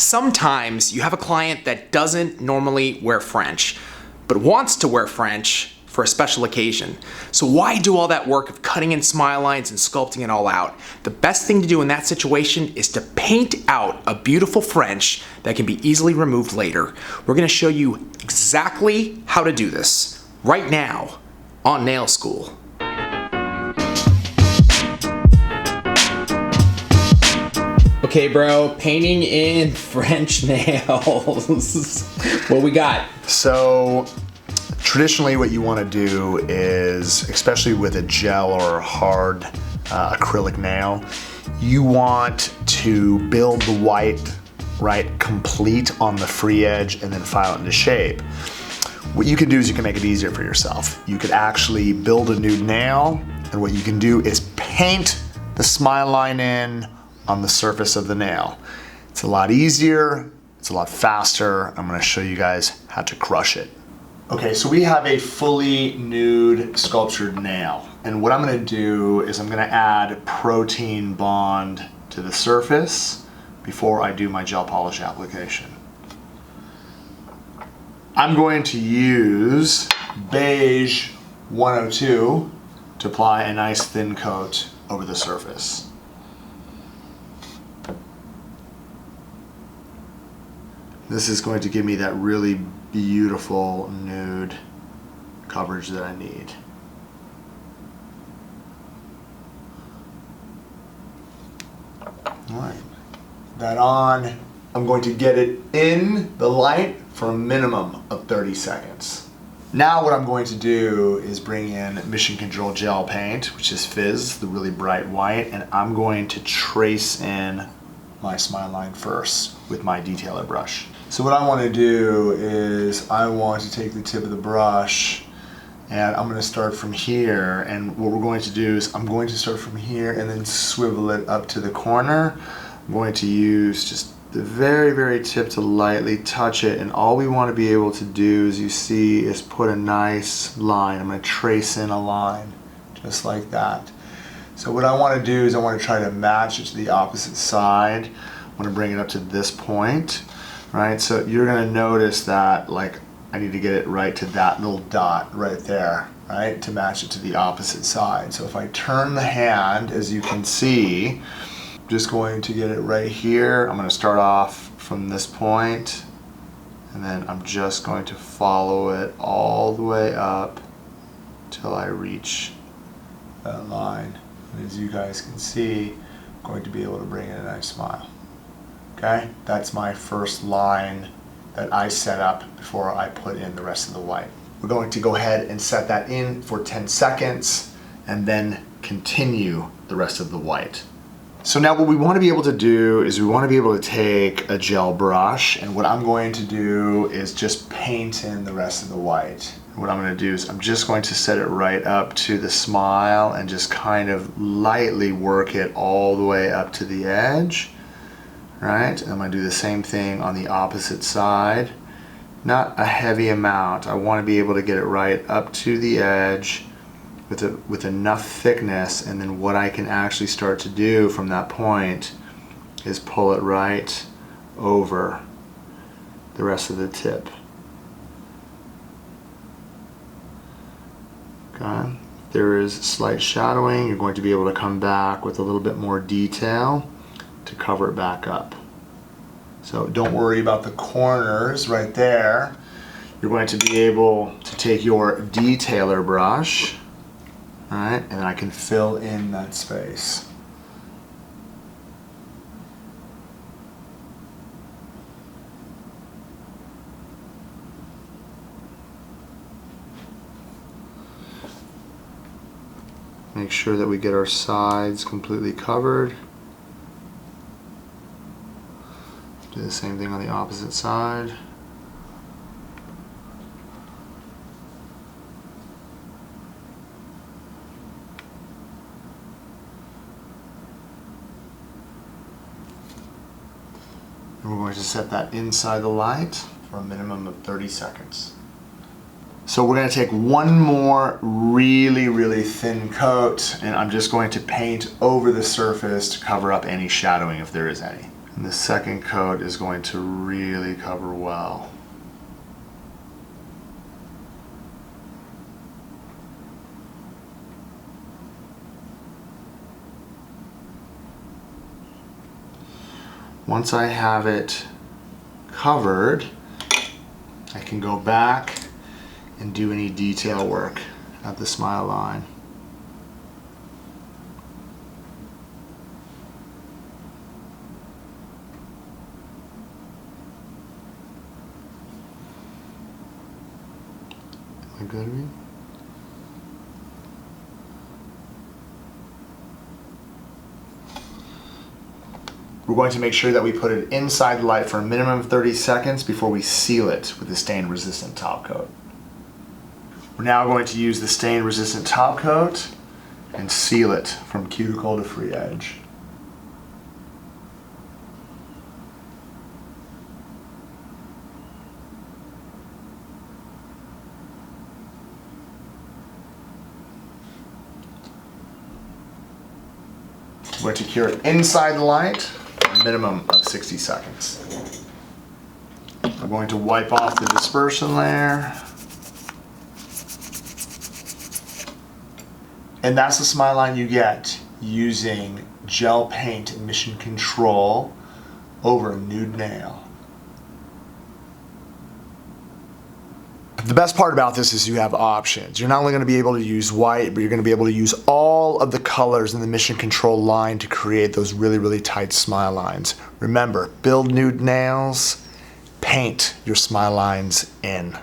Sometimes you have a client that doesn't normally wear French, but wants to wear French for a special occasion. So why do all that work of cutting in smile lines and sculpting it all out? The best thing to do in that situation is to paint out a beautiful French that can be easily removed later. We're gonna show you exactly how to do this right now on Nail School. Okay, bro, painting in French nails. What we got? So, traditionally what you want to do is, especially with a gel or a hard acrylic nail, you want to build the white, right, complete on the free edge and then file it into shape. What you can do is you can make it easier for yourself. You could actually build a new nail, and what you can do is paint the smile line in on the surface of the nail. It's a lot easier, it's a lot faster. I'm gonna show you guys how to crush it. Okay, so we have a fully nude sculptured nail. And what I'm gonna do is I'm gonna add protein bond to the surface before I do my gel polish application. I'm going to use beige 102 to apply a nice thin coat over the surface. This is going to give me that really beautiful nude coverage that I need. All right, that on. I'm going to get it in the light for a minimum of 30 seconds. Now what I'm going to do is bring in Mission Control Gel Paint, which is Fizz, the really bright white, and I'm going to trace in my smile line first with my detailer brush. So what I want to do is I want to take the tip of the brush and I'm going to start from here, and what we're going to do is I'm going to start from here and then swivel it up to the corner. I'm going to use just the very tip to lightly touch it, and all we want to be able to do, as you see, is put a nice line. I'm going to trace in a line just like that. So what I want to do is I want to try to match it to the opposite side. I want to bring it up to this point. Right, so you're gonna notice that, like, I need to get it right to that little dot right there, right, to match it to the opposite side. So if I turn the hand, as you can see, I'm just going to get it right here. I'm gonna start off from this point, and then I'm just going to follow it all the way up till I reach that line. And as you guys can see, I'm going to be able to bring in a nice smile. Okay, that's my first line that I set up before I put in the rest of the white. We're going to go ahead and set that in for 10 seconds and then continue the rest of the white. So now what we want to be able to do is we want to be able to take a gel brush, and what I'm going to do is just paint in the rest of the white. And what I'm going to do is I'm just going to set it right up to the smile and just kind of lightly work it all the way up to the edge. Right, I'm going to do the same thing on the opposite side. Not a heavy amount. I want to be able to get it right up to the edge with enough thickness, and then what I can actually start to do from that point is pull it right over the rest of the tip. Okay. If there is slight shadowing, you're going to be able to come back with a little bit more detail to cover it back up. So don't worry about the corners right there. You're going to be able to take your detailer brush, all right, and I can fill in that space. Make sure that we get our sides completely covered. Do the same thing on the opposite side. And we're going to set that inside the light for a minimum of 30 seconds. So we're going to take one more really thin coat, and I'm just going to paint over the surface to cover up any shadowing if there is any. And And the second coat is going to really cover well. Once I have it covered, I can go back and do any detail work at the smile line. Am I good, Reed? We're going to make sure that we put it inside the light for a minimum of 30 seconds before we seal it with the stain-resistant top coat. We're now going to use the stain-resistant top coat and seal it from cuticle to free edge. We're going to cure it inside the light for a minimum of 60 seconds. I'm going to wipe off the dispersion layer. And that's the smile line you get using gel paint Mission Control over a nude nail. The best part about this is you have options. You're not only going to be able to use white, but you're going to be able to use all of the colors in the Mission Control line to create those really, really tight smile lines. Remember, build nude nails, paint your smile lines in.